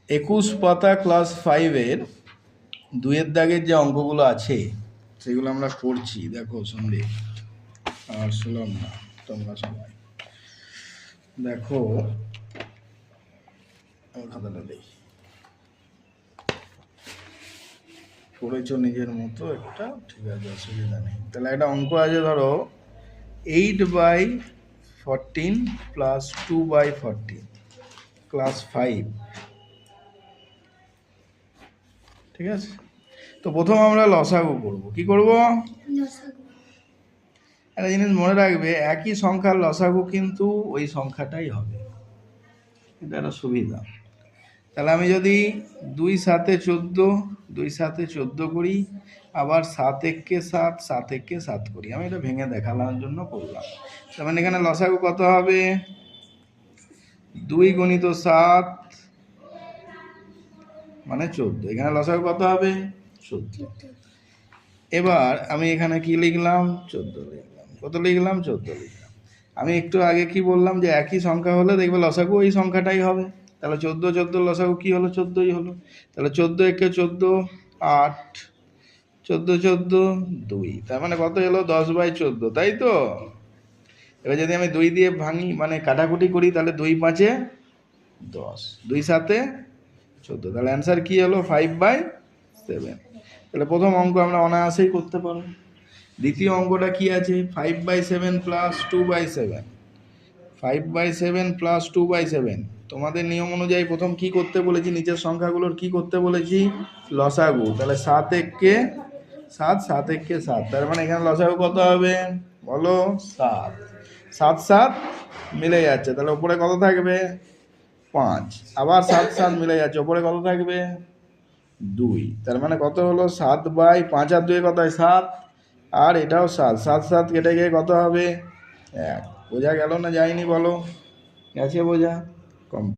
21 পাতা ক্লাস 5-এর 2-এর দাগের যে অঙ্কগুলো আছে সেগুলো আমরা করছি। দেখো সন্ধে আর শুনলাম না তোমরা সবাই দেখো, খাতাটা দেখি পড়েছ নিজের মতো একটা, ঠিক আছে, অসুবিধা নেই। তাহলে একটা অঙ্ক আছে, ধরো 8/14 প্লাস 2/14 ক্লাস 5, ঠিক আছে। তো প্রথম আমরা লসাগু করব। কি করব? একটা জিনিস মনে রাখবে, একই সংখ্যার লসাগু কিন্তু ওই সংখ্যাটাই হবে, এটা একটা সুবিধা। তাহলে আমি যদি 2 7 14, 2 7 14 করি, আবার 7 1 7, 7 1 7 করি, আমি এটা ভেঙে দেখানোর জন্য করলাম। তার মানে এখানে লসাগু কত হবে? 2 গুণিত 7 মানে 14, এখানে লসাগু কত হবে? 14। এবার আমি এখানে কি লিখলাম? 14 লিখলাম। কত লিখলাম? 14 লিখলাম। আমি একটু আগে কি বললাম যে একই সংখ্যা হলে দেখবে লসাগু ওই সংখ্যাটাই হবে। তাহলে 14 14 লসাগু কি হলো? 14ই হলো। তাহলে 14 একে 14, 8, 14 14 2, তার মানে কত হলো? 10/14, তাই তো? এবার যদি আমি 2 দিয়ে ভাঙি, মানে কাটাকুটি করি, তাহলে 2 5 10, 2 7 14, তাহলে অ্যান্সার কি হলো? 5/7। তাহলে প্রথম অঙ্ক আমরা অনায়াসেই করতে পারবো। দ্বিতীয় অঙ্কটা কি আছে? 5/7 প্লাস 2/7, 5/7 প্লাস 2/7। তোমাদের নিয়ম অনুযায়ী প্রথম কি করতে বলেছি? নিচের সংখ্যাগুলোর কি করতে বলেছি? লসাগু। তাহলে 7 1 7, 7 1 7, তার মানে এখানে লসাগু কত হবে? বলো। 7 7 7 মিলে যাচ্ছে, তাহলে উপরে কত থাকবে? 5। আবার 7 7 মিলে যাচ্ছে, উপরে কত থাকবে? 2। তার মানে কত হলো? 7/5 আর 2 কত হয়? 7, আর এটাও 7, 7 7 কেটে গিয়ে কত হবে? 1। বোঝা গেল না যায়নি? বলো। গেছে বোঝা?